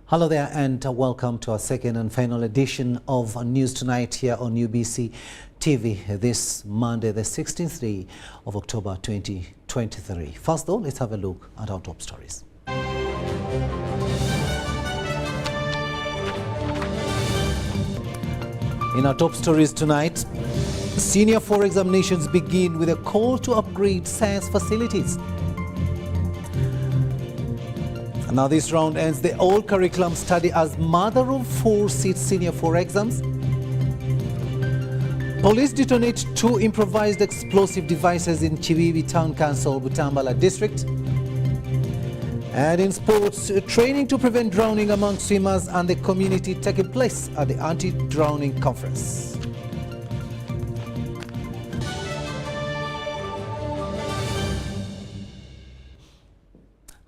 Hello there and welcome to our second and final edition of News Tonight here on UBC TV this Monday, the 16th day of October 2023. First though, let's have a look at our top stories. In our top stories tonight, Senior 4 examinations begin with a call to upgrade science facilities. Now this round ends the old curriculum study as mother of 4 sits Senior 4 exams. Police detonate 2 improvised explosive devices in Chibibi Town Council, Butambala district. And in sports, training to prevent drowning among swimmers and the community taking place at the anti-drowning conference.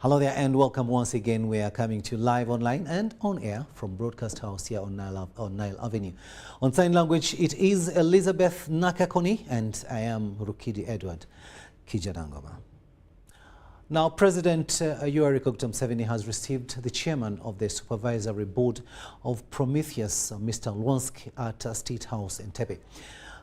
Hello there and welcome once again. We are coming to you live online and on air from Broadcast House here on Nile Avenue. On sign language, it is Elizabeth Nakakoni and I am Rukidi Edward Kijanangoma. Now, President Yoweri Kaguta Museveni has received the chairman of the supervisory board of Prometheus, Mr. Lwansk, at State House in Entebbe.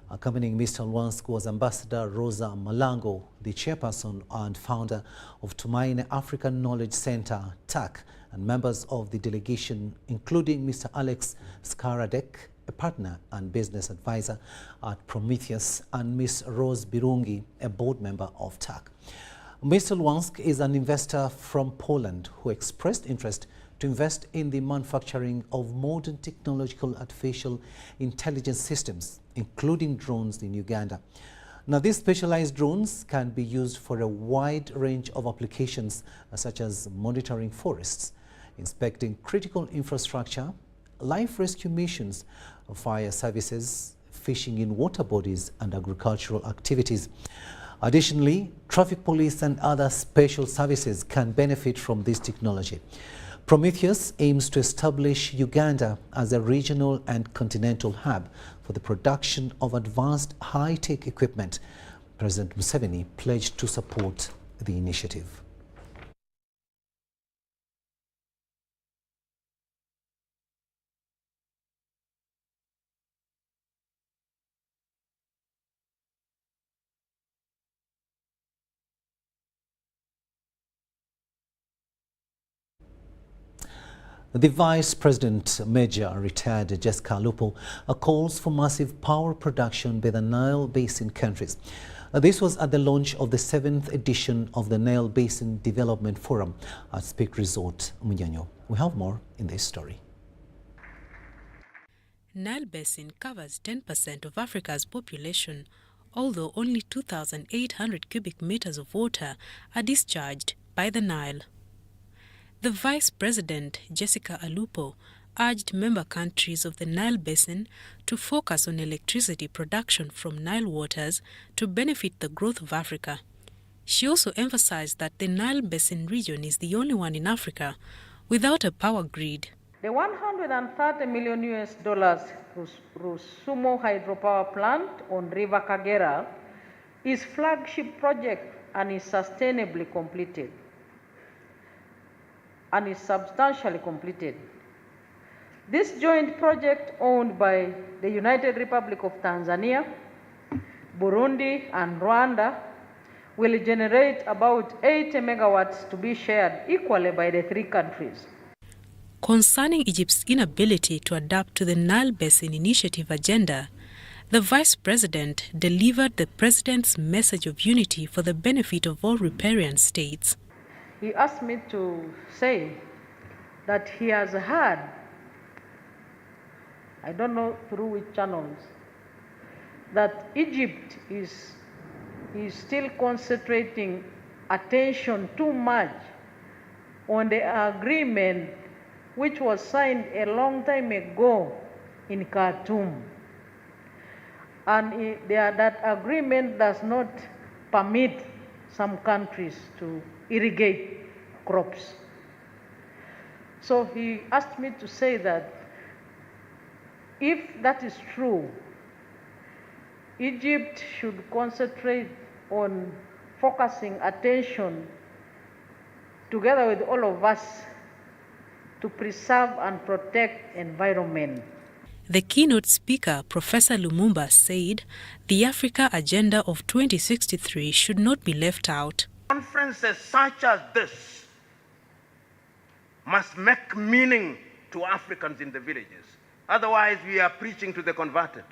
Accompanying Mr. Lwansk was Ambassador Rosa Malango, the chairperson and founder of Tumaini African Knowledge Center, TAC, and members of the delegation, including Mr. Alex Skaradek, a partner and business advisor at Prometheus, and Ms. Rose Birungi, a board member of TAC. Mr. Lwansk is an investor from Poland who expressed interest to invest in the manufacturing of modern technological artificial intelligence systems, including drones in Uganda. Now, these specialized drones can be used for a wide range of applications, such as monitoring forests, inspecting critical infrastructure, life rescue missions, fire services, fishing in water bodies, and agricultural activities. Additionally, traffic police and other special services can benefit from this technology. Prometheus aims to establish Uganda as a regional and continental hub for the production of advanced high-tech equipment. President Museveni pledged to support the initiative. The Vice President Major, retired Jessica Alupo, calls for massive power production by the Nile Basin countries. This was at the launch of the 7th edition of the Nile Basin Development Forum at Speak Resort, Munyanyo. We have more in this story. Nile Basin covers 10% of Africa's population, although only 2,800 cubic meters of water are discharged by the Nile. The Vice President, Jessica Alupo, urged member countries of the Nile Basin to focus on electricity production from Nile waters to benefit the growth of Africa. She also emphasized that the Nile Basin region is the only one in Africa without a power grid. The $130 million Rusumo hydropower plant on River Kagera is flagship project and is sustainably completed. And is substantially completed. This joint project, owned by the United Republic of Tanzania, Burundi, and Rwanda, will generate about 80 megawatts to be shared equally by the 3 countries. Concerning Egypt's inability to adapt to the Nile Basin Initiative agenda, the Vice President delivered the President's message of unity for the benefit of all riparian states. He asked me to say that he has heard, I don't know through which channels, that Egypt is still concentrating attention too much on the agreement which was signed a long time ago in Khartoum. And that agreement does not permit some countries to irrigate crops. So he asked me to say that if that is true, Egypt should concentrate on focusing attention together with all of us to preserve and protect environment. The keynote speaker, Professor Lumumba, said the Africa Agenda of 2063 should not be left out. Conferences such as this must make meaning to Africans in the villages. Otherwise, we are preaching to the converted.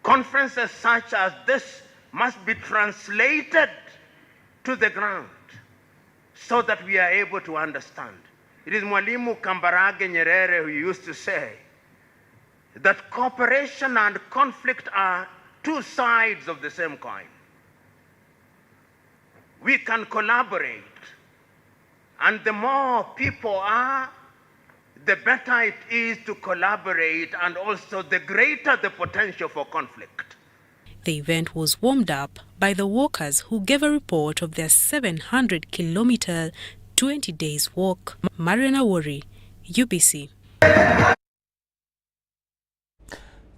Conferences such as this must be translated to the ground so that we are able to understand. It is Mwalimu Kambarage Nyerere who used to say that cooperation and conflict are two sides of the same coin. We can collaborate, and the more people are, the better it is to collaborate, and also the greater the potential for conflict. The event was warmed up by the walkers who gave a report of their 700-kilometer, 20 days walk. Mariana Wari, UBC.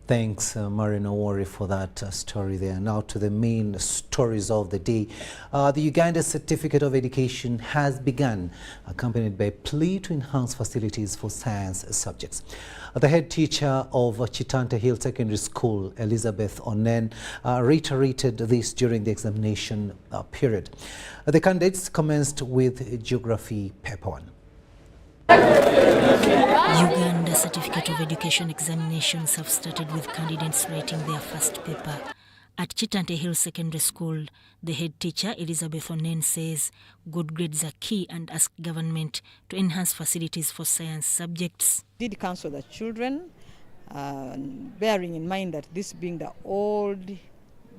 Thanks, Marina Wari, for that story there. Now to the main stories of the day. The Uganda Certificate of Education has begun, accompanied by a plea to enhance facilities for science subjects. The head teacher of Chitante Hill Secondary School, Elizabeth Onen, reiterated this during the examination period. The candidates commenced with Geography Paper 1. Uganda Certificate of Education examinations have started with candidates writing their first paper. At Chitante Hill Secondary School, the head teacher, Elizabeth Onen, says good grades are key and asked government to enhance facilities for science subjects. Did counsel the children, bearing in mind that this being the old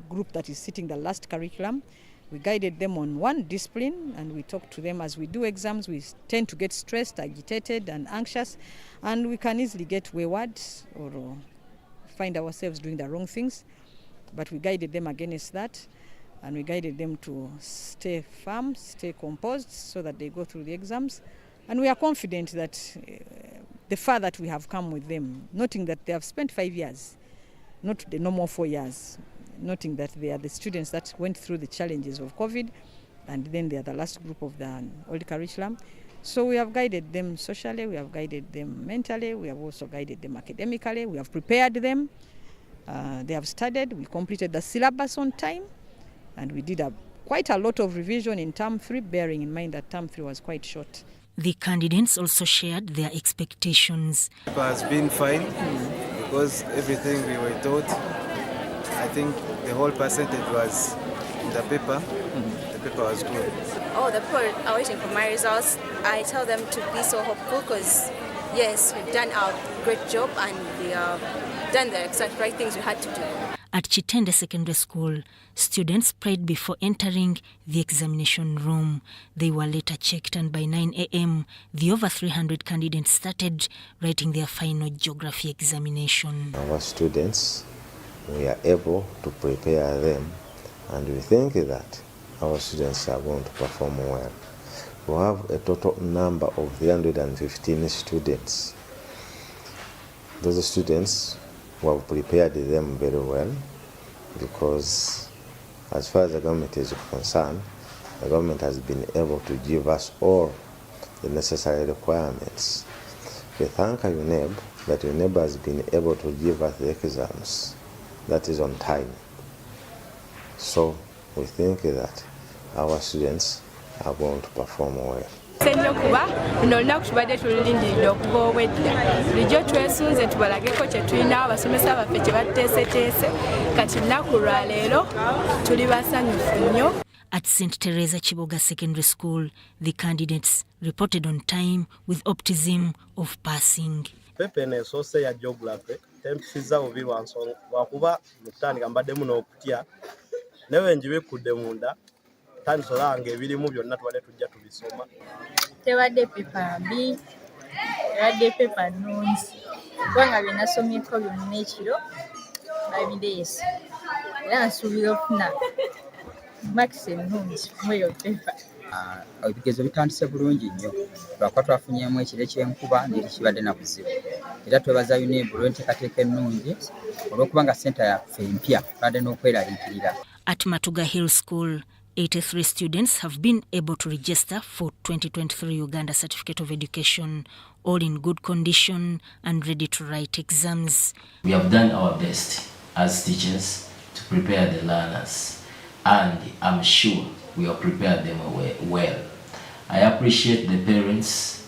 group that is sitting the last curriculum, we guided them on one discipline, and we talked to them as we do exams. We tend to get stressed, agitated and anxious, and we can easily get wayward or find ourselves doing the wrong things. But we guided them against that, and we guided them to stay firm, stay composed, so that they go through the exams. And we are confident that the far that we have come with them, noting that they have spent 5 years, not the normal 4 years, noting that they are the students that went through the challenges of COVID, and then they are the last group of the old curriculum. So we have guided them socially, we have guided them mentally, we have also guided them academically, we have prepared them. They have studied, we completed the syllabus on time, and we did quite a lot of revision in term 3, bearing in mind that term 3 was quite short. The candidates also shared their expectations. It has been fine because everything we were taught, I think the whole percentage was in the paper. The paper was good. Oh, the people are waiting for my results. I tell them to be so hopeful because, yes, we've done our great job and we have done the exact right things we had to do. At Chitende Secondary School, students prayed before entering the examination room. They were later checked, and by 9 a.m., the over 300 candidates started writing their final geography examination. Our students, we are able to prepare them, and we think that our students are going to perform well. We have a total number of 315 students. Those students, we have prepared them very well because as far as the government is concerned, the government has been able to give us all the necessary requirements. We thank UNEB that UNEB has been able to give us the exams that is on time. So we think that our students are going to perform well. Kuba luno olunaku tubadde tululindiridde okuva obwedda bulijjo twesunze tubalageko kye tulina abasomesa baffe kye bateeseteese kati lunaku lwa leero tuli basanyufu nnyo. At St. Teresa Chiboga Secondary School, the candidates reported on time with optimism of passing. Pepe neesoose ya geography tempisiza bubi lwakuba mu kutandika mbaddemu n'okutya newe njibikudde munda tandisobola nga ebirimu byonna tubadde tujja tubisoma. Tebadde pepa mbi, tebadde pepa nnungi kubanga bye nasomyeko byonna ekiro babireese era nsuubira okufuna makisi ennungi mu eyo pepa. Ebigezo bitandise bulungi nnyo lwakuba twafunyemu ekiro eky'enkuba ngeri kibadde na buzibu era twebaza UNEB olw'enteekateeka ennungi olw'okuba nga senta yaffe empya tubadde n'okweraliikirira. At Matuga Hill School, 83 students have been able to register for 2023 Uganda Certificate of Education, all in good condition and ready to write exams. We have done our best as teachers to prepare the learners, and I'm sure we have prepared them well. I appreciate the parents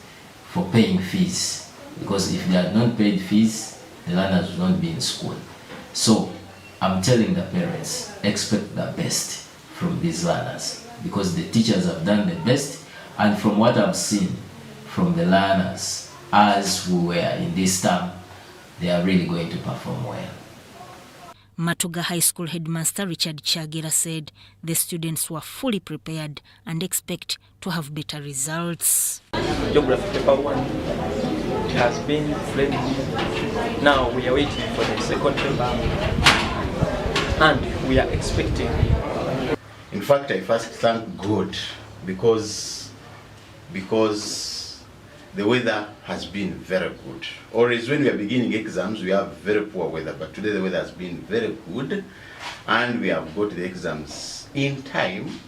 for paying fees, because if they had not paid fees, the learners would not be in school. So I'm telling the parents, expect the best from these learners, because the teachers have done the best, and from what I've seen from the learners as we were in this term, they are really going to perform well. Matuga High School headmaster Richard Chagira said the students were fully prepared and expect to have better results. Geography paper 1, it has been ready. Now we are waiting for the second paper, and we are expecting. In fact, I first thank God because the weather has been very good. Always when we are beginning exams, we have very poor weather, but today the weather has been very good, and we have got the exams in time.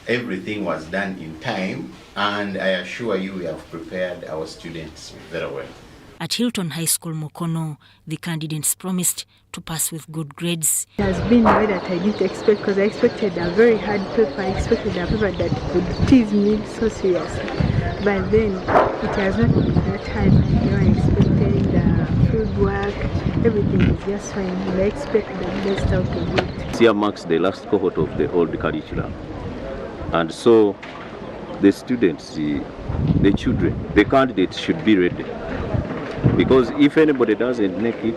Everything was done in time, and I assure you we have prepared our students very well. At Hilton High School Mukono, the candidates promised to pass with good grades. It has been the way that I didn't expect, because I expected a very hard paper. I expected a paper that would tease me so seriously. But then it has not been that hard. I expected the field work, everything is just fine. And I expect the best out of it. This year marks the last cohort of the old curriculum. And so the students, the children, the candidates should be ready. Because if anybody doesn't make it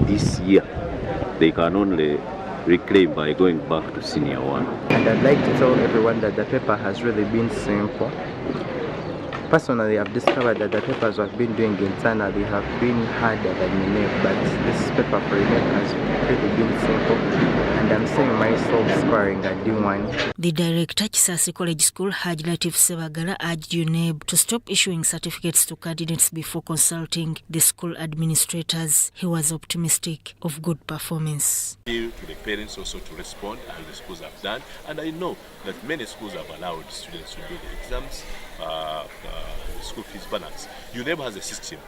this year, they can only reclaim by going back to senior 1. And I'd like to tell everyone that the paper has really been simple. Personally, I've discovered that the papers we've been doing internally have been harder than UNEB, but this paper for UNEB has really been simple, and I'm seeing myself scoring a D1. The director, Kisasi College School, Haj Latif Sebagala, urged UNEB to stop issuing certificates to candidates before consulting the school administrators. He was optimistic of good performance. To the parents also to respond, as the schools have done, and I know that many schools have allowed students to do the exams, school fees balance. UNEB has a system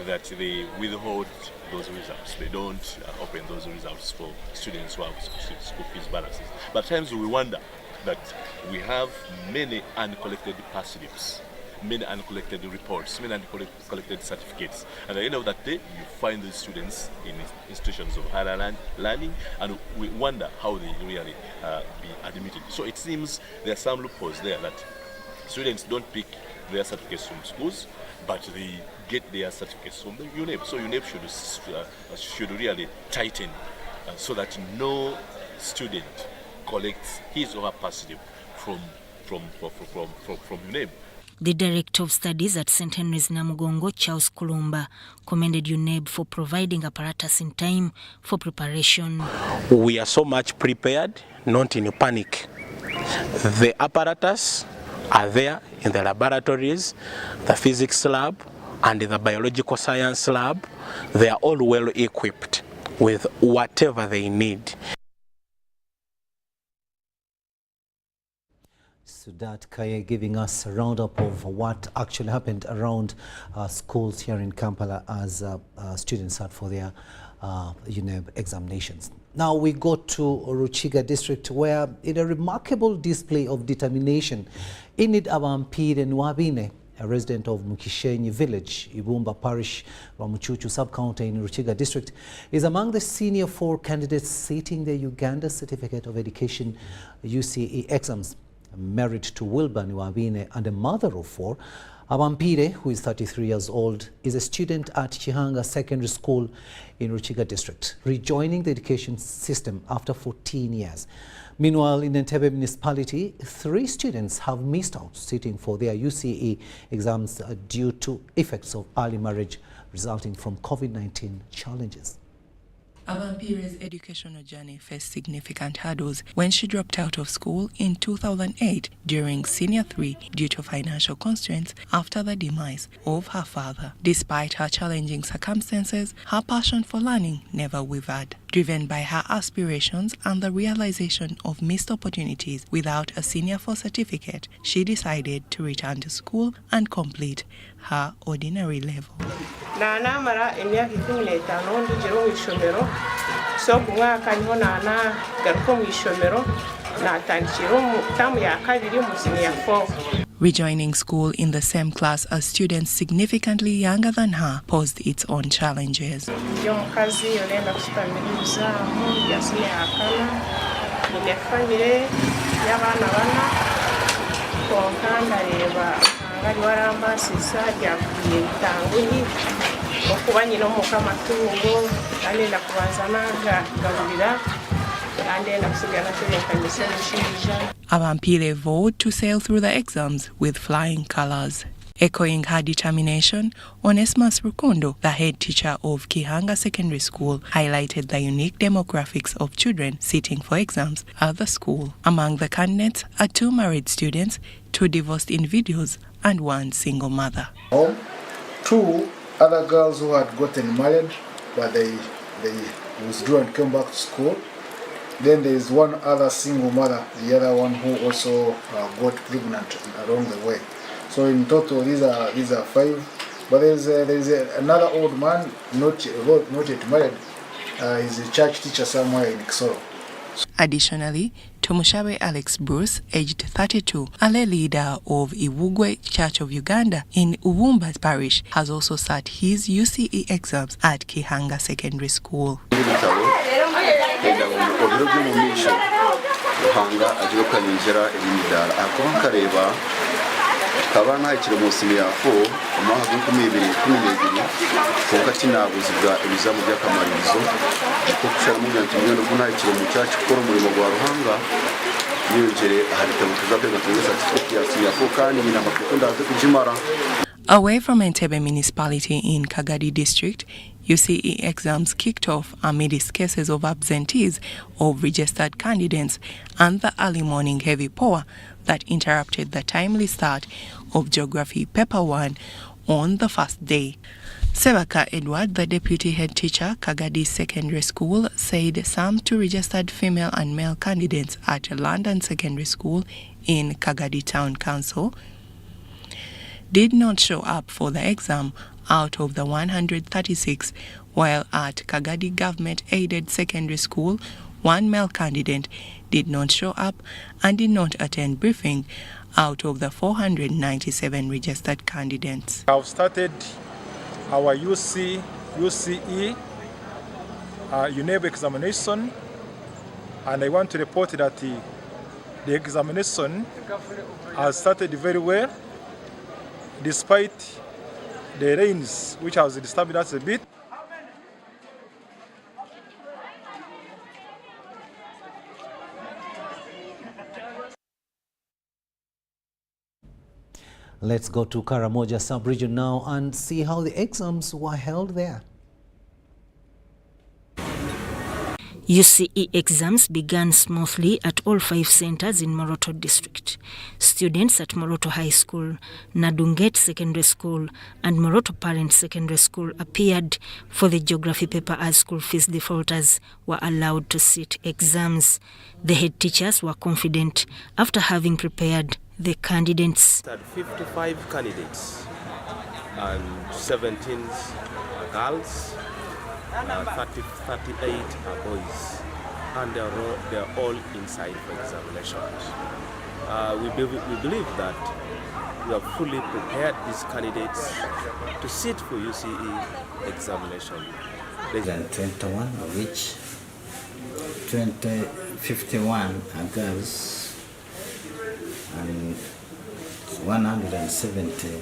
that they withhold those results. They don't open those results for students who have school fees balances. But at times we wonder that we have many uncollected past slips, many uncollected reports, many uncollected certificates. And at the end of that day, you find these students in institutions of higher learning, and we wonder how they really be admitted. So it seems there are some loopholes there that students don't pick their certificates from schools, but they get their certificates from the UNEB. So UNEB should really tighten so that no student collects his or her passive from UNEB. The Director of Studies at St. Henry's Namugongo, Charles Kulumba, commended UNEB for providing apparatus in time for preparation. We are so much prepared, not in panic. The apparatus are there in the laboratories, the physics lab and the biological science lab. They are all well equipped with whatever they need. Sudat Kaya giving us a roundup of what actually happened around schools here in Kampala as students sat for their UNEB examinations. Now we go to Ruchiga district, where in a remarkable display of determination, Inid Abampire Nwabine, a resident of Mukishenyi village, Ibumba parish, Ramuchuchu sub-county in Ruchiga district, is among the senior 4 candidates seating the Uganda Certificate of Education UCE exams. Married to Wilbur Nwabine and a mother of 4, Abampire, who is 33 years old, is a student at Chihanga Secondary School in Ruchiga district, rejoining the education system after 14 years. Meanwhile, in Entebbe municipality, 3 students have missed out sitting for their UCE exams due to effects of early marriage resulting from COVID-19 challenges. Abampire's educational journey faced significant hurdles when she dropped out of school in 2008 during Senior 3 due to financial constraints after the demise of her father. Despite her challenging circumstances, her passion for learning never wavered. Driven by her aspirations and the realization of missed opportunities without a Senior 4 certificate, she decided to return to school and complete her ordinary level. Namara emyaka 15 ndugire mu ishomero so ku mwaka niho garuka mu ishomero natandikira mu tamu ya kabiri mu Senior 4. Rejoining school in the same class as students significantly younger than her posed its own challenges. Yomukazi yolenda kusukamiriza mu yasine akana mu family y'abana bana konka ndareba ngari warambasisa yakuye bitanguni okuba nyina omuka amatungo alenda kubanza nagaburira alenda kusigana terekanyisa n'ishija. Abampire vowed to sail through the exams with flying colors. Echoing her determination, Onesmus Rukondo, the head teacher of Kihanga Secondary School, highlighted the unique demographics of children sitting for exams at the school. Among the candidates are 2 married students, 2 divorced individuals, and 1 single mother. 2 other girls who had gotten married, but they withdrew and came back to school. Then there is 1 other single mother, the other one who also got pregnant along the way. So in total, these are 5. But there is another old man, not yet married. He's a church teacher somewhere in Kisoro. Additionally, Tomushabe Alex Bruce, aged 32, a lay leader of Iwugwe Church of Uganda in Uwumba Parish, has also sat his UCE exams at Kihanga Secondary School. kabana ikiri mu Senior 4 amahagu 2012 konka kinabuzibwa ibizamu by'akamaririzo ko kushara mu nyanti ngendo kuna ikiri mu cyacu gukora umurimo gwa ruhanga yongere ahari tuzapega certificate ya Senior 4 kandi nyina makukunda kujimara. Away from Entebbe municipality in Kagadi district, UCE exams kicked off amidst cases of absentees of registered candidates and the early morning heavy pour that interrupted the timely start of Geography Paper 1 on the first day. Sebaka Edward, the deputy head teacher, Kagadi Secondary School, said some 2 registered female and male candidates at London Secondary School in Kagadi Town Council did not show up for the exam out of the 136, while at Kagadi Government-Aided Secondary School, 1 male candidate did not show up and did not attend briefing out of the 497 registered candidates. I've started our UCE UNEB examination, and I want to report that the examination has started very well, despite the rains which has disturbed us a bit. Let's go to Karamoja sub-region now and see how the exams were held there. UCE exams began smoothly at all 5 centers in Moroto district. Students at Moroto High School, Nadunget Secondary School, and Moroto Parent Secondary School appeared for the geography paper as school fees defaulters were allowed to sit exams. The head teachers were confident after having prepared the candidates. 55 candidates and 17 girls. 38 are boys, and they're all inside for examinations. We believe that we have fully prepared these candidates to sit for UCE examination. 21, of which 51 are girls and 170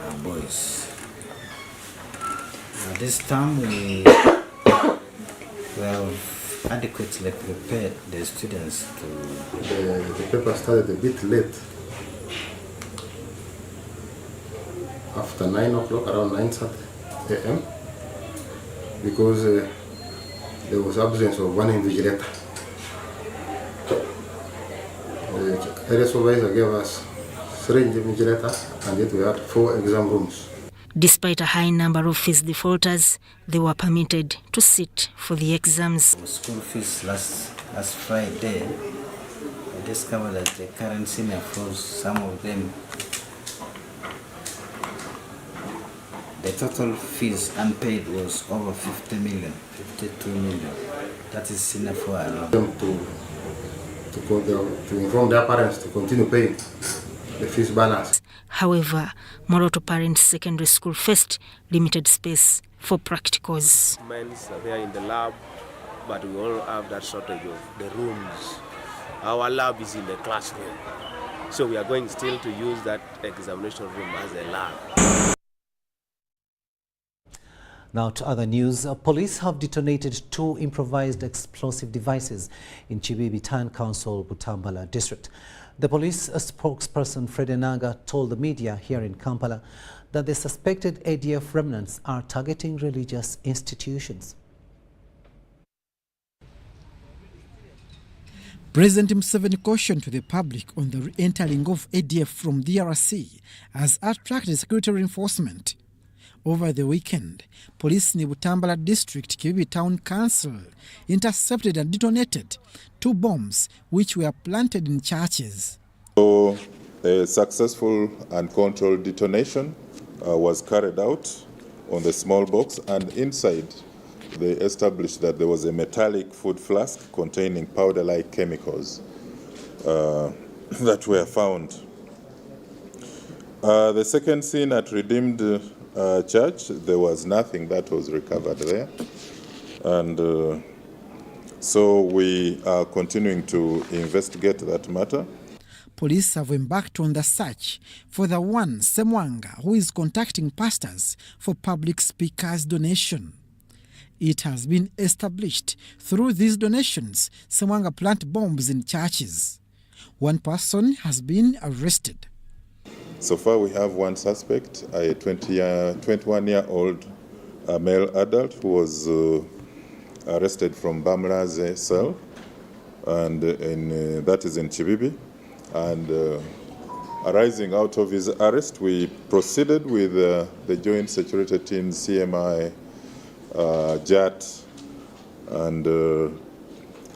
are boys. This time we have adequately prepared the students to... The paper started a bit late. After 9 o'clock, around 9:30 a.m. because there was absence of 1 invigilator. The area supervisor gave us 3 invigilators, and yet we had 4 exam rooms. Despite a high number of fees defaulters, they were permitted to sit for the exams. School fees last Friday, I discovered that the current senior floors, some of them, the total fees unpaid was over 50 million, 52 million. That is senior floor alone. To inform their parents to continue paying the fees balance. However, Moroto Parents Secondary School faced limited space for practicals. Men's are there in the lab, but we all have that shortage of the rooms. Our lab is in the classroom, so we are going still to use that examination room as a lab. Now to other news, police have detonated 2 improvised explosive devices in Chibibi Town Council, Butambala district. The police spokesperson Fred Enanga told the media here in Kampala that the suspected ADF remnants are targeting religious institutions. President Museveni cautioned to the public on the re-entering of ADF from DRC has attracted security reinforcement. Over the weekend, police in Butambala district, Kibibi Town Council, intercepted and detonated 2 bombs which were planted in churches. So, a successful and controlled detonation was carried out on the small box, and inside they established that there was a metallic food flask containing powder-like chemicals that were found. The second scene at Redeemed Church, there was nothing that was recovered there, and so we are continuing to investigate that matter. Police have embarked on the search for the one Semwanga who is contacting pastors for public speakers donation. It has been established through these donations, Semwanga plant bombs in churches. 1 person has been arrested. So far we have 1 suspect, a 21-year-old male adult who was arrested from Bamlaze cell, and that is in Chibibi. And arising out of his arrest, we proceeded with the joint security team, CMI, JAT, and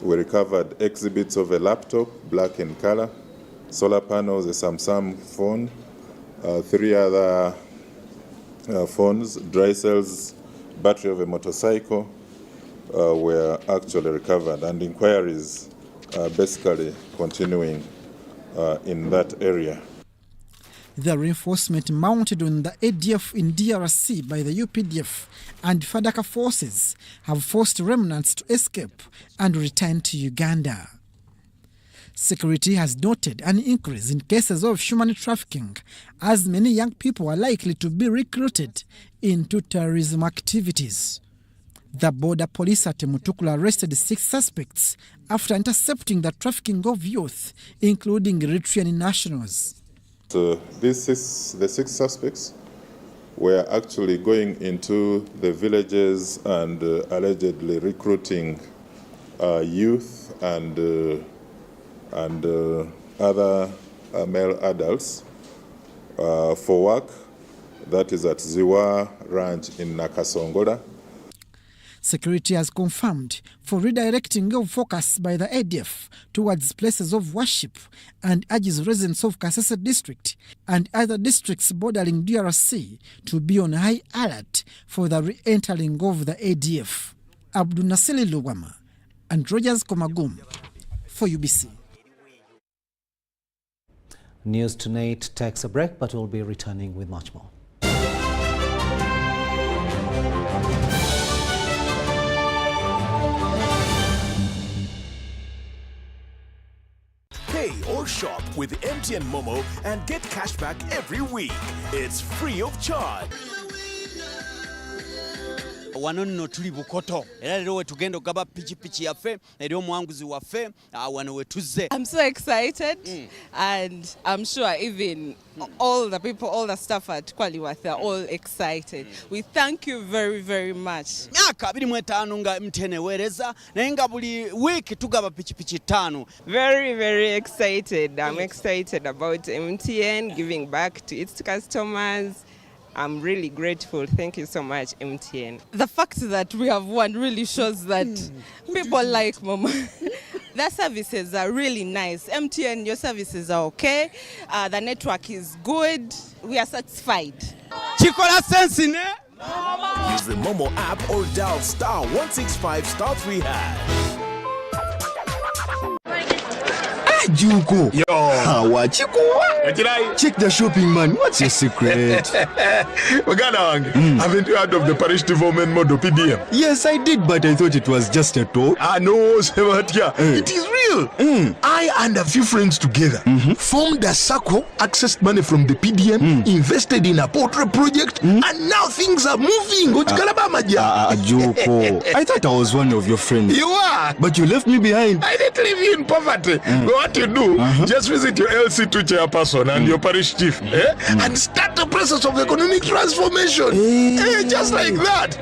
we recovered exhibits of a laptop, black in color, solar panels, a Samsung phone, 3 other phones, dry cells, battery of a motorcycle were actually recovered, and inquiries are basically continuing in that area. The reinforcement mounted on the ADF in DRC by the UPDF and Fadaka forces have forced remnants to escape and return to Uganda. Security has noted an increase in cases of human trafficking, as many young people are likely to be recruited into terrorism activities. The border police at Mutukula arrested 6 suspects after intercepting the trafficking of youth, including Eritrean nationals. So the 6 suspects were actually going into the villages and allegedly recruiting youth and other male adults for work. That is at Ziwa Ranch in Nakasongola. Security has confirmed for redirecting of focus by the ADF towards places of worship and urges residents of Kasese district and other districts bordering DRC to be on high alert for the re-entering of the ADF. Abdul Nasili Luwama and Rogers Komagum for UBC. News Tonight takes a break, but we'll be returning with much more. Pay or shop with MTN Momo and get cash back every week. It's free of charge. Wano nno tuli Bukoto era lero we tugenda okugaba pichi yaffe eri omwanguzi waffe wano we tuzze. I'm so excited and I'm sure even all the people, all the staff at Kwaliwath are all excited. We thank you very, very much. Myaka 25 nga MTN ewereza naye nga buli week tugaba pichi 5. Very, very excited. I'm excited about MTN giving back to its customers. I'm really grateful. Thank you so much, MTN. The fact that we have won really shows that people like Mama. Their services are really nice. MTN, your services are okay. The network is good. We are satisfied. Chikola sense in it. Use the Momo app or dial *165*3#. Juko. Yo. Check the shopping, man. What's your secret? Haven't you heard of the parish development model PDM? Yes, I did, but I thought it was just a talk. No, it is real. I and a few friends together formed a circle, accessed money from the PDM, invested in a poultry project, and now things are moving. Juko. I thought I was one of your friends. You are. But you left me behind. I didn't leave you in poverty. What you do, just visit your LC2 chairperson and your parish chief and start the process of economic transformation. Just like that.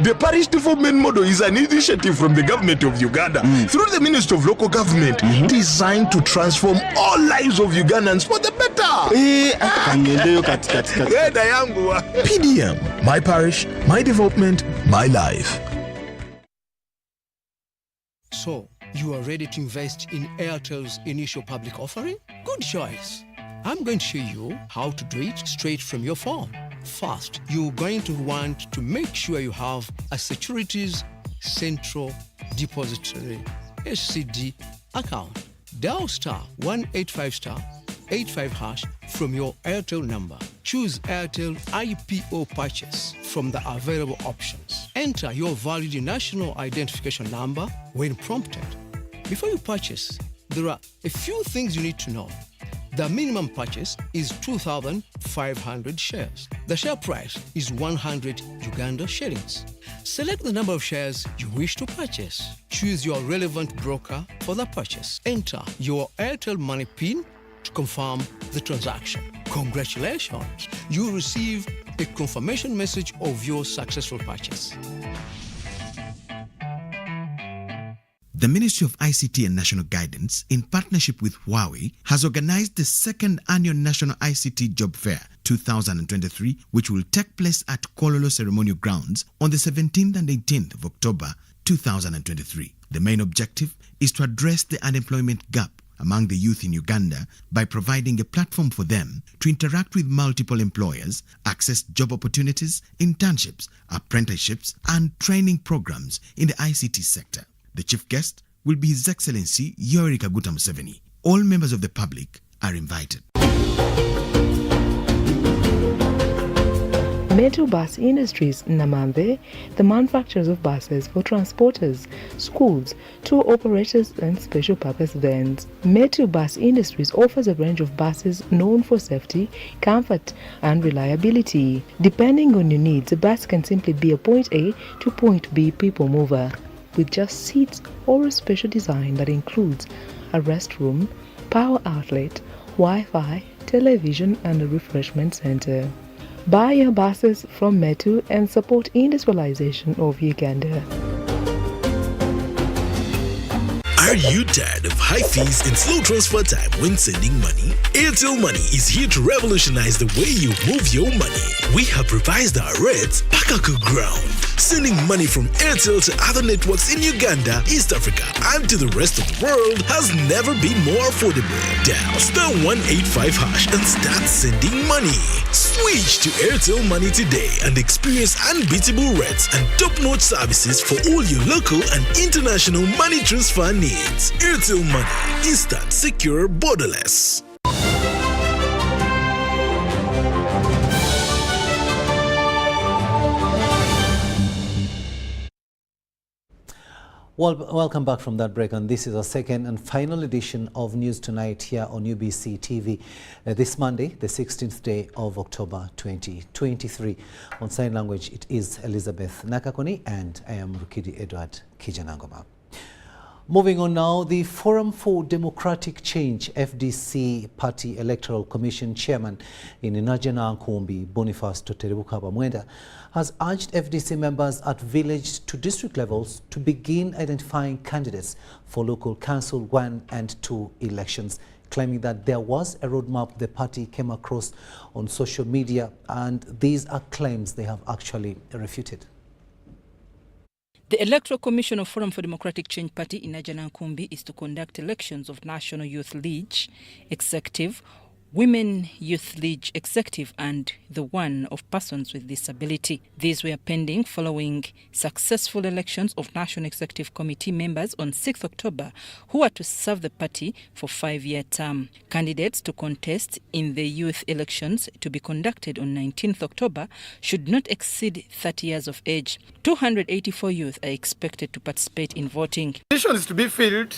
The parish development model is an initiative from the government of Uganda through the Ministry of Local Government designed to transform all lives of Ugandans for the better. PDM, my parish, my development, my life. So, you are ready to invest in Airtel's initial public offering? Good choice. I'm going to show you how to do it straight from your phone. First, you're going to want to make sure you have a Securities Central Depository SCD account. Dial *185*85# from your Airtel number. Choose Airtel IPO purchase from the available options. Enter your valid national identification number when prompted. Before you purchase, there are a few things you need to know. The minimum purchase is 2,500 shares. The share price is 100 Uganda shillings. Select the number of shares you wish to purchase. Choose your relevant broker for the purchase. Enter your Airtel Money PIN to confirm the transaction. Congratulations! You receive a confirmation message of your successful purchase. The Ministry of ICT and National Guidance, in partnership with Huawei, has organized the second annual National ICT Job Fair 2023, which will take place at Kololo Ceremonial Grounds on the 17th and 18th of October 2023. The main objective is to address the unemployment gap among the youth in Uganda by providing a platform for them to interact with multiple employers, access job opportunities, internships, apprenticeships, and training programs in the ICT sector. The chief guest will be His Excellency Yoweri Kaguta Museveni. All members of the public are invited. Metu Bus Industries Namambe, the manufacturers of buses for transporters, schools, tour operators and special purpose vans. Metu Bus Industries offers a range of buses known for safety, comfort and reliability. Depending on your needs, a bus can simply be a point A to point B people mover, with just seats or a special design that includes a restroom, power outlet, Wi-Fi, television and a refreshment center. Buy your buses from Metu and support industrialization of Uganda. Are you tired of high fees and slow transfer time when sending money? Airtel Money is here to revolutionize the way you move your money. We have revised our rates Pakaku ground. Sending money from Airtel to other networks in Uganda, East Africa, and to the rest of the world has never been more affordable. Dial *185# and start sending money. Switch to Airtel Money today and experience unbeatable rates and top-notch services for all your local and international money transfer needs. Airtel Money. Instant, secure, borderless. Well, welcome back from that break, and this is our second and final edition of News Tonight here on UBC TV this Monday, the 16th day of October 2023. On sign language, it is Elizabeth Nakakoni, and I am Rukidi Edward Kijanangoma. Moving on now, the Forum for Democratic Change FDC Party Electoral Commission Chairman in Najena Nkumbi, Boniface Toterebukaba Mwenda, has urged FDC members at village to district levels to begin identifying candidates for local council 1 and 2 elections claiming that there was a roadmap the party came across on social media, and these are claims they have actually refuted. The Electoral Commission of Forum for Democratic Change Party in Najanankumbi is to conduct elections of National Youth League Executive, Women Youth League Executive and the one of persons with disability. These were pending following successful elections of National Executive Committee members on 6th October who are to serve the party for 5-year term. Candidates to contest in the youth elections to be conducted on 19th October should not exceed 30 years of age. 284 youth are expected to participate in voting. Positions to be filled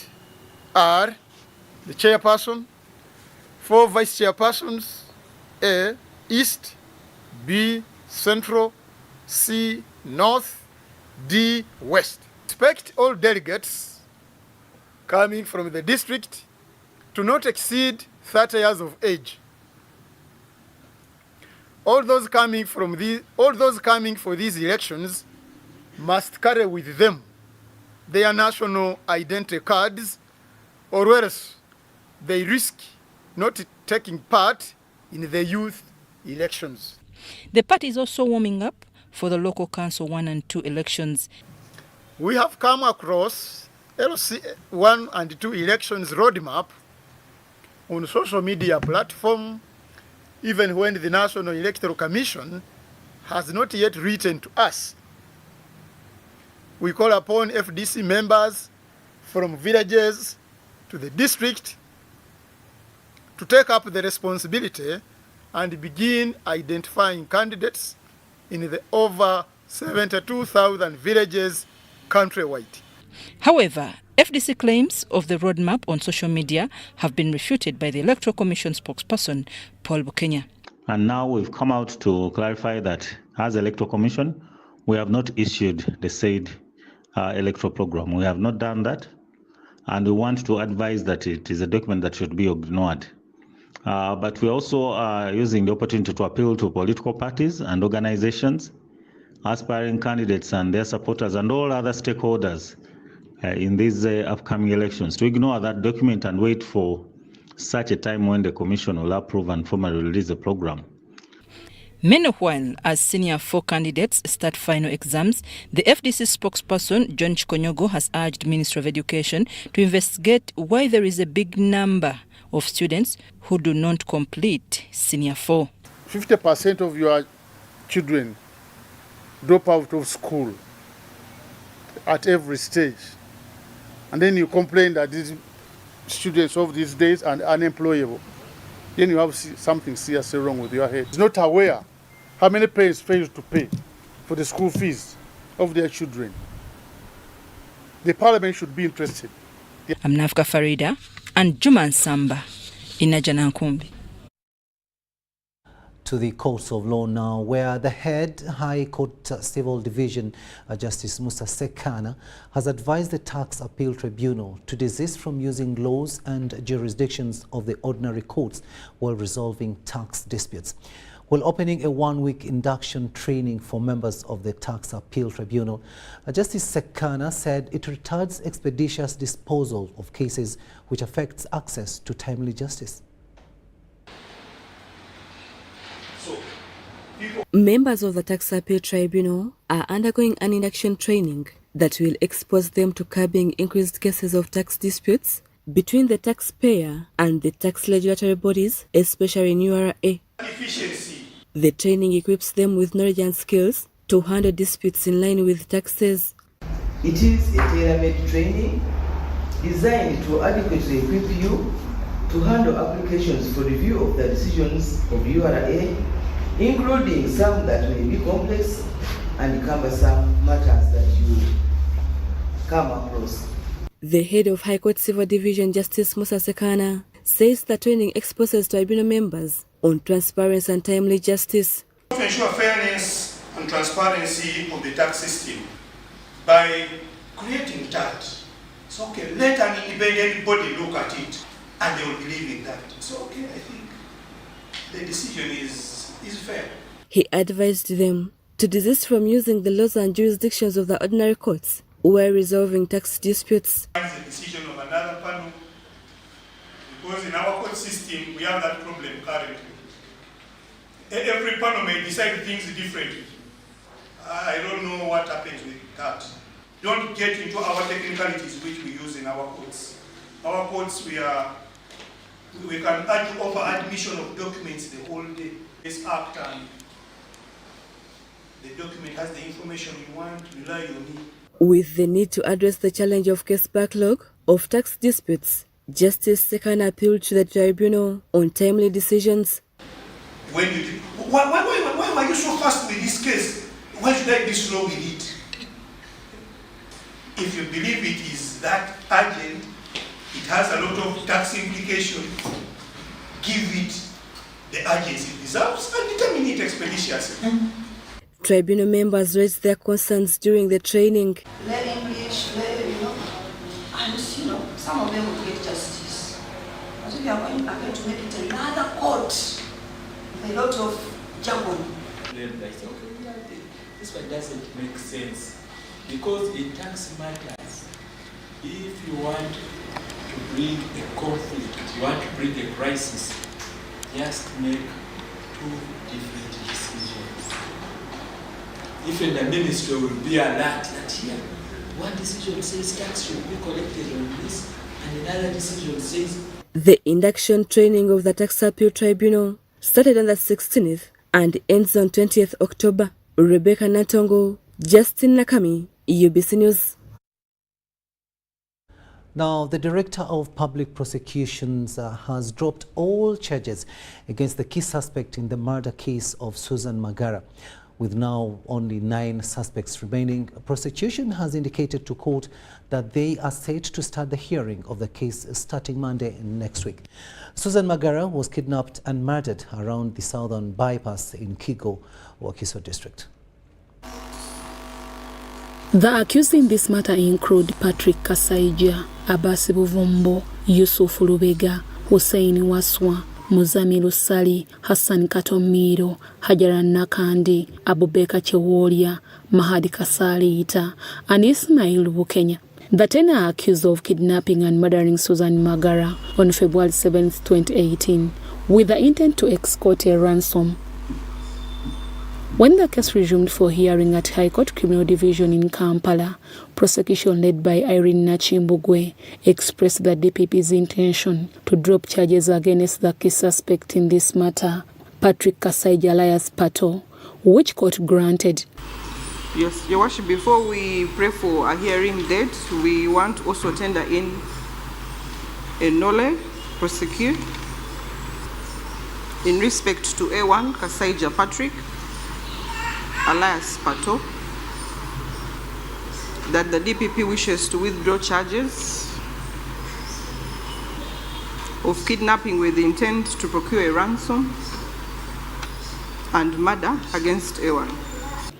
are the chairperson, 4 vice chairpersons, A, East, B, Central, C, North, D, West. Expect all delegates coming from the district to not exceed 30 years of age. All those coming for these elections must carry with them their national identity cards, or else they risk not taking part in the youth elections. The party is also warming up for the local council 1 and 2 elections. We have come across LC 1 and 2 elections roadmap on social media platform, even when the National Electoral Commission has not yet written to us. We call upon FDC members from villages to the district to take up the responsibility and begin identifying candidates in the over 72,000 villages countrywide. However, FDC claims of the roadmap on social media have been refuted by the Electoral Commission spokesperson, Paul Bukenya. And now we've come out to clarify that as Electoral Commission, we have not issued the said electoral program. We have not done that. And we want to advise that it is a document that should be ignored. But we also are using the opportunity to appeal to political parties and organizations, aspiring candidates and their supporters and all other stakeholders in these upcoming elections to ignore that document and wait for such a time when the Commission will approve and formally release the program. Meanwhile, as Senior 4 candidates start final exams, the FDC spokesperson, John Chikonyogo, has urged Ministry of Education to investigate why there is a big number of students who do not complete Senior 4. 50% of your children drop out of school at every stage. And then you complain that these students of these days are unemployable. Then you have something seriously wrong with your head. It's not aware how many parents fail to pay for the school fees of their children. The parliament should be interested. I'm Nafka Farida and Juman Samba in Najanankumbi. To the courts of law now, where the head High Court Civil Division, Justice Musa Sekana, has advised the Tax Appeal Tribunal to desist from using laws and jurisdictions of the ordinary courts while resolving tax disputes. While opening a 1-week induction training for members of the Tax Appeal Tribunal, Justice Sekana said it retards expeditious disposal of cases which affects access to timely justice. Members of the Tax Appeal Tribunal are undergoing an induction training that will expose them to curbing increased cases of tax disputes between the taxpayer and the tax regulatory bodies, especially in URA. The training equips them with knowledge and skills to handle disputes in line with taxes. It is a tailor-made training designed to adequately equip you to handle applications for review of the decisions of URA, including some that may be complex and cumbersome matters that you come across. The head of High Court Civil Division, Justice Musa Sekana, says the training exposes tribunal members on transparency and timely justice. To ensure fairness and transparency of the tax system by creating that. It's okay, let an independent body look at it and they will believe in that. It's okay, I think the decision is fair. He advised them to desist from using the laws and jurisdictions of the ordinary courts while resolving tax disputes. The decision of another panel, because in our court system, we have that problem currently. Every panel may decide things differently. I don't know what happens with that. Don't get into our technicalities which we use in our courts. Our courts, we can offer admission of documents the whole day. This act and the document has the information you want, rely on it. With the need to address the challenge of case backlog of tax disputes, Justice Sekana appealed to the tribunal on timely decisions. When you did, why were you so fast with this case? Why should I be slow with it? If you believe it is that urgent, it has a lot of tax implications, give it the urgency it deserves and determine it expeditiously. Tribunal members raised their concerns during the training. Learn English, and some of them will get justice. But if you are going to make it another court with a lot of jargon. This one doesn't make sense because in tax matters, if you want to bring a conflict, you want to bring a crisis, just make two different decisions. Even the ministry will be alert that here, one decision says tax should be collected on this, and another decision says. The induction training of the Tax Appeal Tribunal started on the 16th and ends on 20th October. Rebecca Natongo, Justin Nakami, UBC News. Now, the Director of Public Prosecutions has dropped all charges against the key suspect in the murder case of Susan Magara. With now only 9 suspects remaining, prosecution has indicated to court that they are set to start the hearing of the case starting Monday next week. Susan Magara was kidnapped and murdered around the southern bypass in Kigo, Wakiso district. The accused in this matter include Patrick Kasaija, Abasi Buvumbo, Yusuf Lubega, Hussein Waswa, Muzamiru Sali, Hassan Katomiro, Hajara Nakandi, Abubeka Chewolia, Mahadi Kasaliita, and Ismail Bukenya. The 10 are accused of kidnapping and murdering Susan Magara on February 7, 2018, with the intent to extort a ransom. When the case resumed for hearing at High Court Criminal Division in Kampala, prosecution led by Irene Nachimbugwe expressed the DPP's intention to drop charges against the key suspect in this matter, Patrick Kasaija alias Pato, which court granted. Yes, Your Worship, before we pray for a hearing date, we want also tender in a nolle prosecute in respect to A1 Kasaija Patrick alias Pato, that the DPP wishes to withdraw charges of kidnapping with the intent to procure a ransom and murder against A1.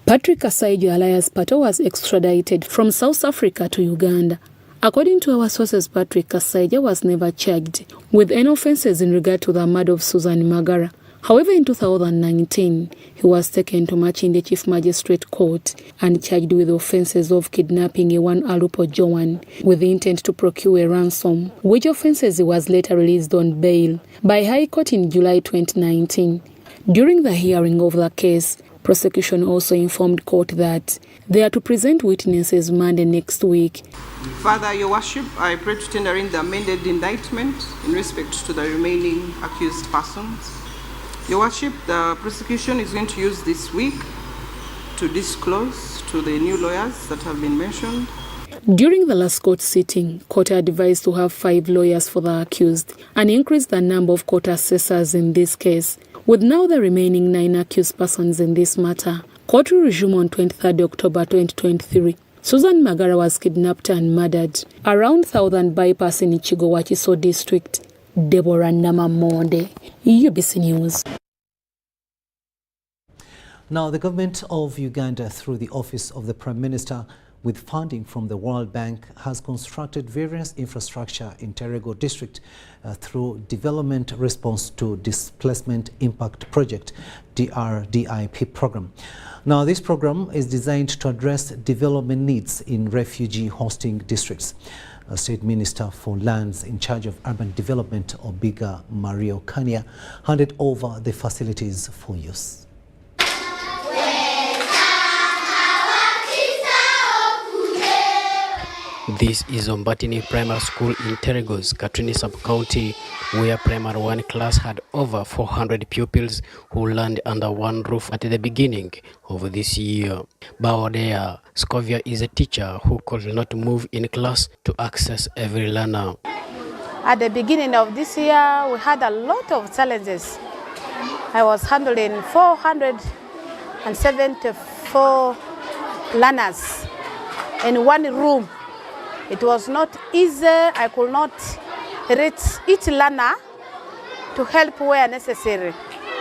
Patrick Kasaija alias Pato was extradited from South Africa to Uganda. According to our sources, Patrick Kasaija was never charged with any offences in regard to the murder of Susan Magara. However, in 2019, he was taken to Machinde Chief Magistrate Court and charged with offences of kidnapping A1 Alupo Joan with the intent to procure a ransom, which offences he was later released on bail by High Court in July 2019. During the hearing of the case, prosecution also informed court that they are to present witnesses Monday next week. Further, Your Worship, I pray to tender in the amended indictment in respect to the remaining accused persons. Your Worship, the prosecution is going to use this week to disclose to the new lawyers that have been mentioned. During the last court sitting, court advised to have 5 lawyers for the accused and increase the number of court assessors in this case. With now the remaining 9 accused persons in this matter, court will resume on 23rd October 2023. Susan Magara was kidnapped and murdered around Southern Bypass in Ichigo, Wakiso district. Deborah Namamonde, UBC News. Now, the government of Uganda, through the Office of the Prime Minister, with funding from the World Bank, has constructed various infrastructure in Terego district through Development Response to Displacement Impact Project, DRDIP program. Now, this program is designed to address development needs in refugee hosting districts. State Minister for Lands in charge of urban development, Obiga Mario Kania, handed over the facilities for use. This is Ombatini Primary School in Terregos, Katuni Sub-County, where Primary 1 class had over 400 pupils who learned under one roof at the beginning of this year. Bawadea Scovia is a teacher who could not move in class to access every learner. At the beginning of this year, we had a lot of challenges. I was handling 474 learners in one room. It was not easy. I could not reach each learner to help where necessary.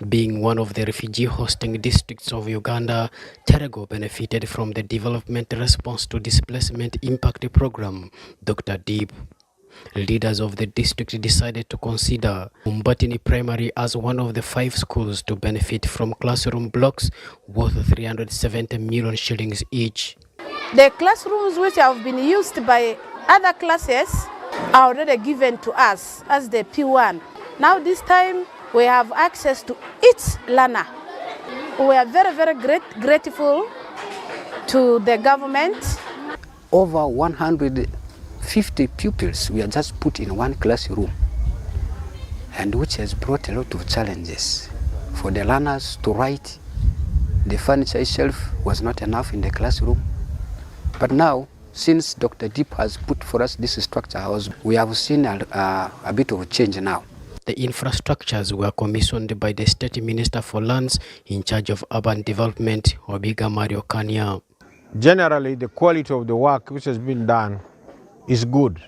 Being one of the refugee hosting districts of Uganda, Terego benefited from the Development Response to Displacement Impact Program, Dr. Deep. Leaders of the district decided to consider Umbatini Primary as one of the 5 schools to benefit from classroom blocks worth 370 million shillings each. The classrooms which have been used by other classes are already given to us as the P1. Now this time we have access to each learner. We are very, very grateful to the government. Over 150 pupils we are just put in one classroom, and which has brought a lot of challenges for the learners to write. The furniture itself was not enough in the classroom. But now, since Dr. Deep has put for us this structure house, we have seen a bit of a change now. The infrastructures were commissioned by the State Minister for Lands in charge of urban development, Obiga Mario Kania. Generally, the quality of the work which has been done is good,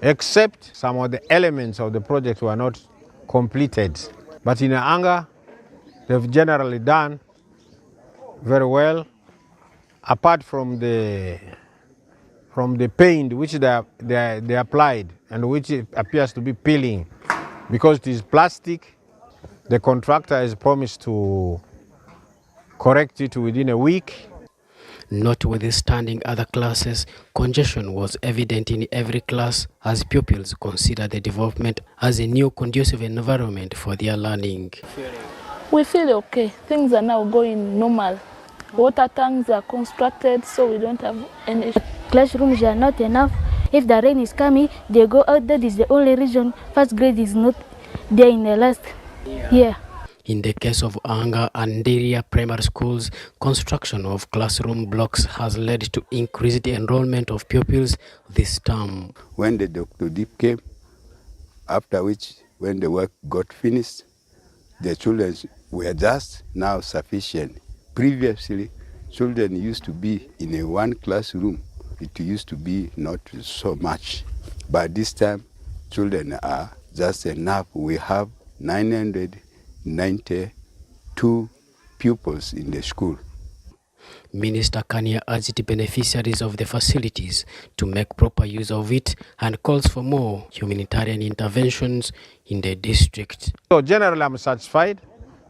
except some of the elements of the project were not completed. But in anger, they've generally done very well. Apart from the paint which they applied and which appears to be peeling because it is plastic, the contractor has promised to correct it within a week. Notwithstanding other classes, congestion was evident in every class as pupils consider the development as a new conducive environment for their learning. We feel okay. Things are now going normal. Water tanks are constructed, so we don't have any. Classrooms are not enough. If the rain is coming, they go out. That is the only reason first grade is not there in the last year. In the case of Anga and Deria primary schools, construction of classroom blocks has led to increased enrollment of pupils this term. When the Dr. Deep came, after which, when the work got finished, the children were just now sufficient. Previously, children used to be in a one classroom. It used to be not so much. But this time, children are just enough. We have 992 pupils in the school. Minister Kania urged beneficiaries of the facilities to make proper use of it and calls for more humanitarian interventions in the district. So generally, I'm satisfied,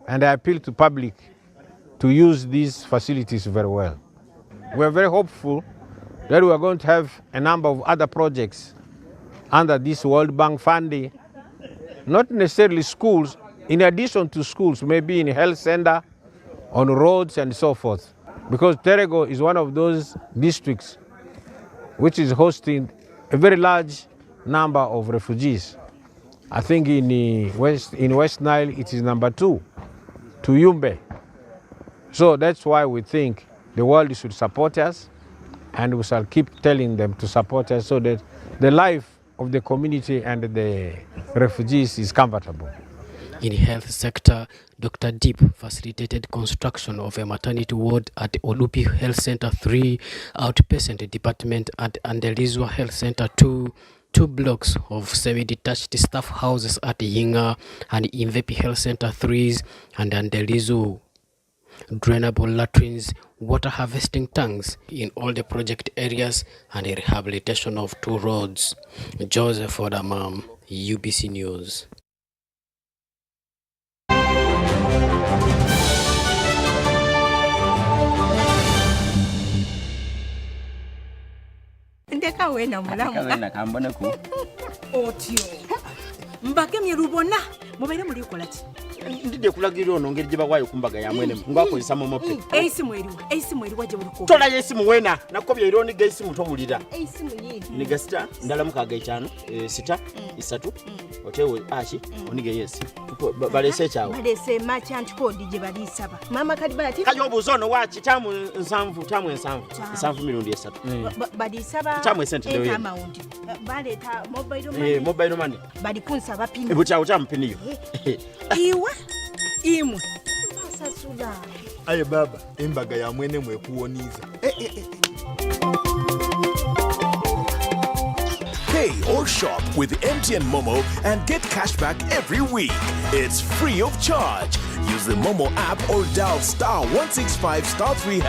and I appeal to public to use these facilities very well. We are very hopeful that we are going to have a number of other projects under this World Bank funding, not necessarily schools, in addition to schools, maybe in health center, on roads and so forth. Because Terego is one of those districts which is hosting a very large number of refugees. I think in West Nile it is number 2 to Yumbe. So that's why we think the world should support us, and we shall keep telling them to support us so that the life of the community and the refugees is comfortable. In the health sector, Dr. Deep facilitated construction of a maternity ward at Olupi Health Center 3, outpatient department at Andelizwa Health Center 2, 2 blocks of semi-detached staff houses at Yinga and Invepi Health Center 3s and Andelizu, drainable latrines, water harvesting tanks in all the project areas, and a rehabilitation of 2 roads. Joseph Odamam, UBC News. Kawena mulamu. Kawena kambone ku. Otyo. Mbakemye lubona. Mubaire muli kolati. Ndide kulagira ono ngeri jiba kwayo kumbaga ya mwene ngwakozesa momope. Eisimu eriwa je buliko. Tola yesimu wena nakobya ironi geisimu tomulira. Eisimu yini. Niga sita ndala mukaga 5 sita 3 otewe achi onige yes. Balese chawo. Balese merchant code je balisaba. Mama kadi bati. Kayo buzono wachi tamu nsanvu mirundi 3. Balisaba. Tamu sente dewe. Amount. Baleta mobile money. Mobile money. Balikunsa bapini. Ebuchawo champiniyo. Iwa imwe sasula aye baba embaga ya mwene mwekuwoniza Pay or shop with MTN Momo and get cashback every week. It's free of charge. Use the Momo app or dial *165*3#.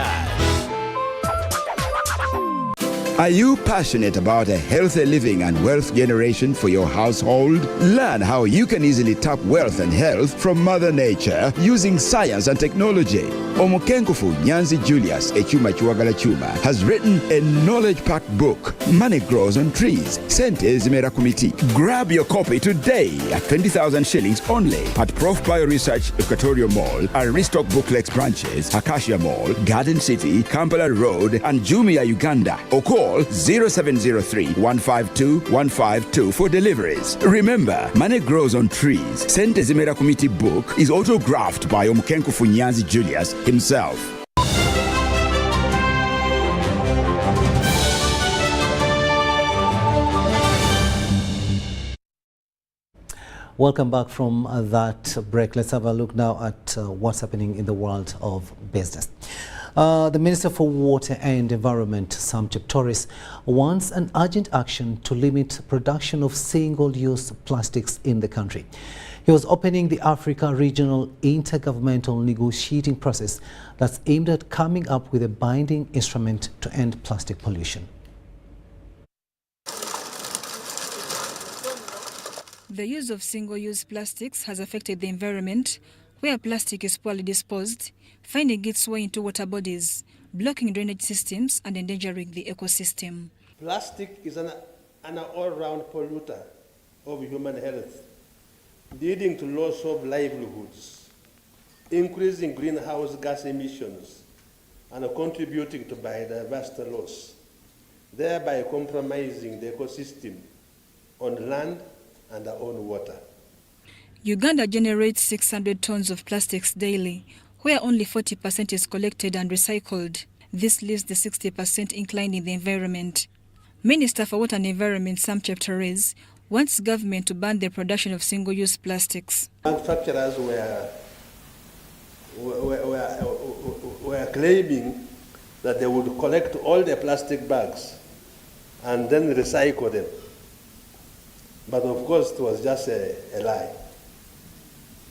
Are you passionate about a healthy living and wealth generation for your household? Learn how you can easily tap wealth and health from Mother Nature using science and technology. Omukenkufu Nyanzi Julius Echuma Chiwagala Chuma has written a knowledge-packed book, Money Grows on Trees, Sente Zimera Committee. Grab your copy today at 20,000 shillings only at Prof Bio Research Equatorial Mall, Aristoc Booklex branches, Acacia Mall, Garden City, Kampala Road, and Jumia, Uganda. Or call 0703-152-152 for deliveries. Remember, Money Grows on Trees, Sente Zimera Committee book is autographed by Omukenkufu Nyanzi Julius himself. Welcome back from that break. Let's have a look now at what's happening in the world of business. The Minister for Water and Environment, Sam Cheptoris, wants an urgent action to limit production of single-use plastics in the country. He was opening the Africa Regional Intergovernmental Negotiating process that's aimed at coming up with a binding instrument to end plastic pollution. The use of single-use plastics has affected the environment, where plastic is poorly disposed, finding its way into water bodies, blocking drainage systems and endangering the ecosystem. Plastic is an all-round polluter of human health, leading to loss of livelihoods, increasing greenhouse gas emissions, and contributing to biodiversity loss, thereby compromising the ecosystem on land and on water. Uganda generates 600 tons of plastics daily, where only 40% is collected and recycled. This leaves the 60% incline in the environment. Minister for Water and Environment, Sam Cheptoris, wants government to ban the production of single-use plastics. Manufacturers were claiming that they would collect all the plastic bags and then recycle them. But of course, it was just a lie.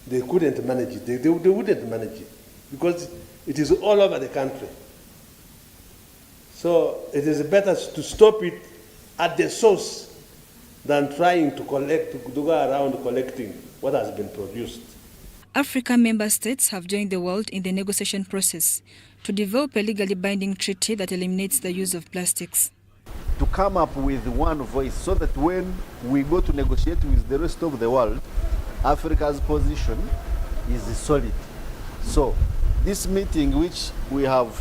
They couldn't manage it. They wouldn't manage it because it is all over the country. So it is better to stop it at the source than trying to go around collecting what has been produced. African member states have joined the world in the negotiation process to develop a legally binding treaty that eliminates the use of plastics. To come up with one voice so that when we go to negotiate with the rest of the world, Africa's position is solid. So this meeting which we have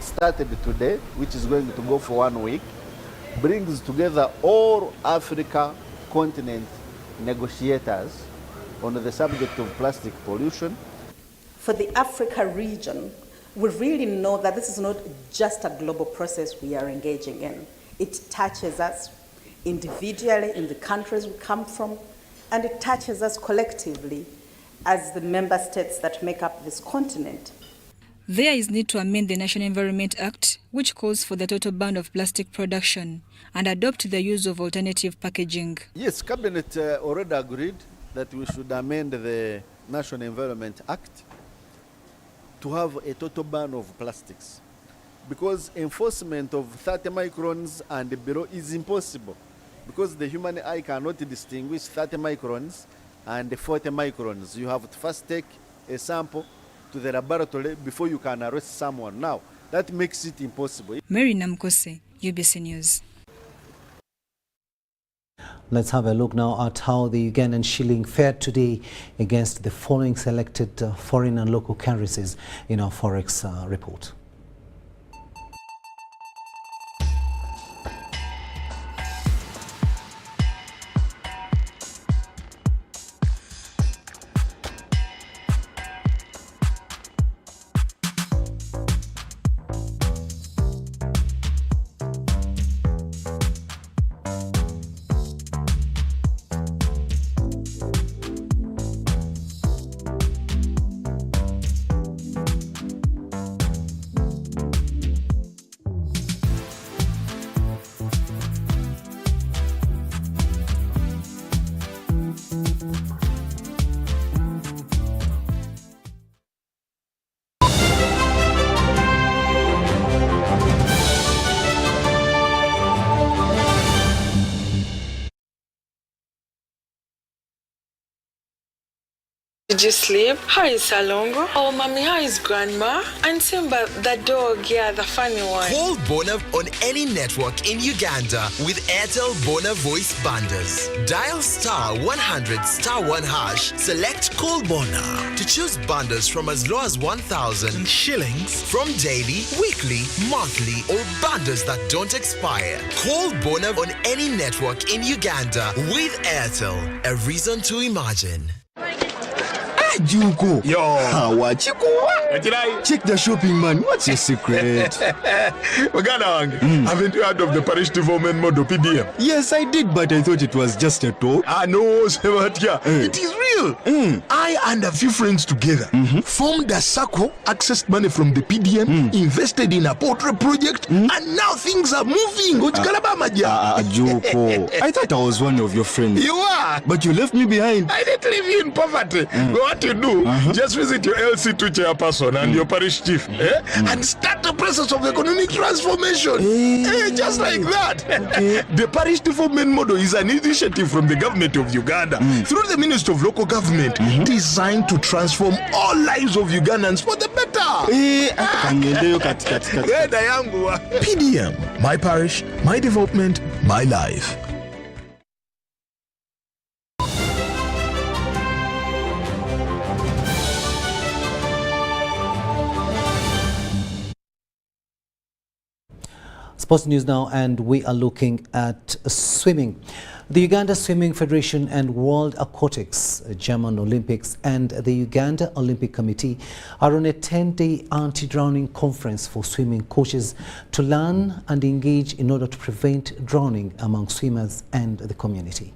started today, which is going to go for 1 week, brings together all Africa continent negotiators on the subject of plastic pollution. For the Africa region, we really know that this is not just a global process we are engaging in. It touches us individually in the countries we come from, and it touches us collectively as the member states that make up this continent. There is need to amend the National Environment Act, which calls for the total ban of plastic production and adopt the use of alternative packaging. Yes, Cabinet already agreed that we should amend the National Environment Act to have a total ban of plastics, because enforcement of 30 microns and below is impossible, because the human eye cannot distinguish 30 microns and 40 microns. You have to first take a sample to the laboratory before you can arrest someone. Now, that makes it impossible. Mary Namkose, UBC News. Let's have a look now at how the Ugandan shilling fared today against the following selected foreign and local currencies in our Forex report. Did you sleep? How is Salongo? Oh, mommy, how is grandma? And Simba, the dog, yeah, the funny one. Call Bona on any network in Uganda with Airtel Bona Voice Bundles. Dial *100 *1 hash. Select Call Bona to choose bundles from as low as 1,000 shillings from daily, weekly, monthly, or bundles that don't expire. Call Bona on any network in Uganda with Airtel. A reason to imagine. Juko. Yo. Check the shopping, man. What's your secret? Haven't you heard of the parish development model, PDM? Yes, I did, but I thought it was just a talk. No, Sebatia. It is real. I and a few friends together formed a circle, accessed money from the PDM, invested in a portrait project, and now things are moving. Juko. I thought I was one of your friends. You are. But you left me behind. I didn't leave you in poverty. What you do, just visit your LC2 chairperson and your parish chief and start the process of economic transformation. Just like that. The parish development model is an initiative from the government of Uganda through the Ministry of Local Government designed to transform all lives of Ugandans for the better. PDM, my parish, my development, my life. Sports news now, and we are looking at swimming. The Uganda Swimming Federation and World Aquatics, German Olympics, and the Uganda Olympic Committee are on a 10-day anti-drowning conference for swimming coaches to learn and engage in order to prevent drowning among swimmers and the community.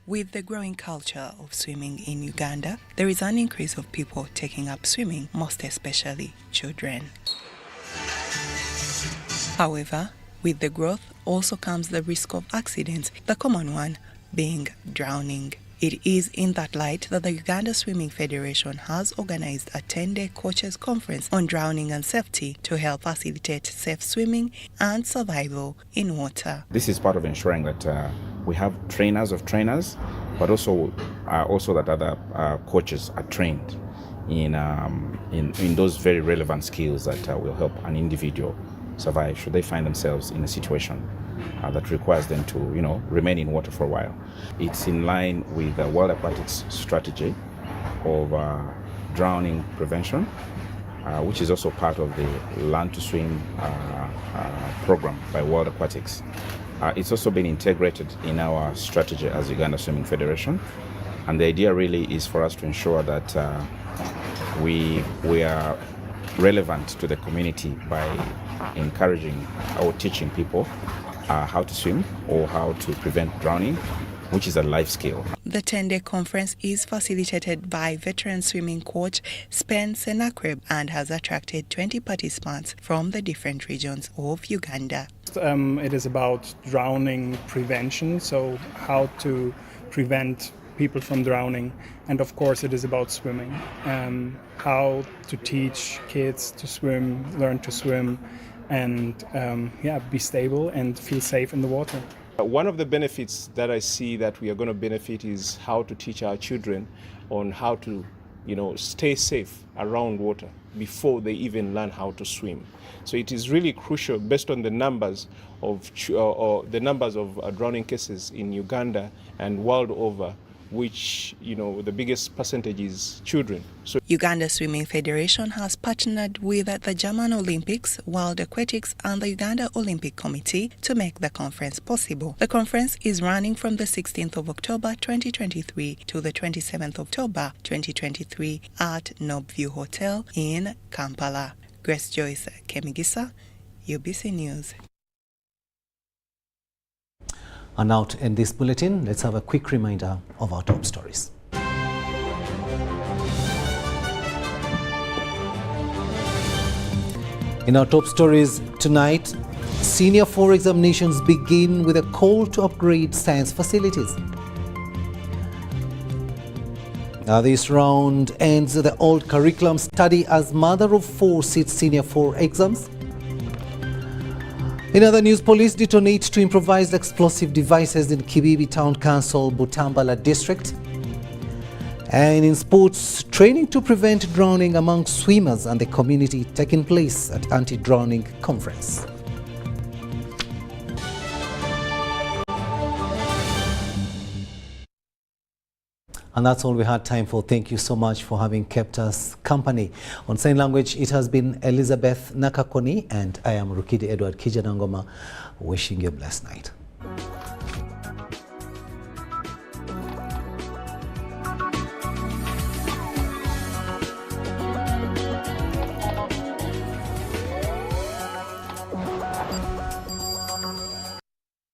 With the growing culture of swimming in Uganda, there is an increase of people taking up swimming, most especially children. However, with the growth also comes the risk of accidents, the common one being drowning. It is in that light that the Uganda Swimming Federation has organized a 10-day coaches conference on drowning and safety to help facilitate safe swimming and survival in water. This is part of ensuring that we have trainers of trainers, but also that other coaches are trained in those very relevant skills that will help an individual survive should they find themselves in a situation that requires them to, remain in water for a while. It's in line with the World Aquatics strategy of drowning prevention, which is also part of the Learn to Swim program by World Aquatics. It's also been integrated in our strategy as Uganda Swimming Federation, and the idea really is for us to ensure that we are relevant to the community by encouraging or teaching people how to swim or how to prevent drowning, which is a life skill. The 10-day conference is facilitated by veteran swimming coach Spen Senakreb and has attracted 20 participants from the different regions of Uganda. It is about drowning prevention, so how to prevent people from drowning, and of course it is about swimming, how to teach kids to swim, learn to swim, and be stable and feel safe in the water. One of the benefits that I see that we are going to benefit is how to teach our children on how to stay safe around water before they even learn how to swim. So it is really crucial, based on the numbers of drowning cases in Uganda and world over, which the biggest percentage is children. So Uganda Swimming Federation has partnered with the German Olympics, World Aquatics and the Uganda Olympic Committee to make the conference possible. The conference is running from the 16th of October 2023 to the 27th of October 2023 at Nobview Hotel in Kampala. Grace Joyce Kemigisa, UBC News. And now to end this bulletin, let's have a quick reminder of our top stories. In our top stories tonight, Senior 4 examinations begin with a call to upgrade science facilities. Now this round ends the old curriculum study as mother of 4 sits Senior 4 exams. In other news, police detonate to improvised explosive devices in Kibibi Town Council, Butambala district. And in sports, training to prevent drowning among swimmers and the community taking place at anti-drowning conference. And that's all we had time for. Thank you so much for having kept us company. On Sign Language, it has been Elizabeth Nakakoni, and I am Rukidi Edward Kijanangoma, wishing you a blessed night.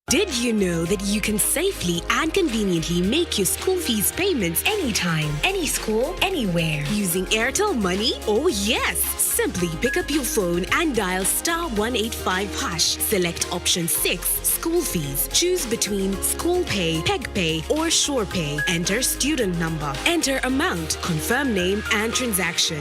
Did you know that you can safely and conveniently make your school fees payments anytime, any school, anywhere using Airtel Money? Oh yes! Simply pick up your phone and dial *185#. Select option 6, school fees. Choose between School Pay, Peg Pay, or Sure Pay. Enter student number. Enter amount, confirm name and transaction.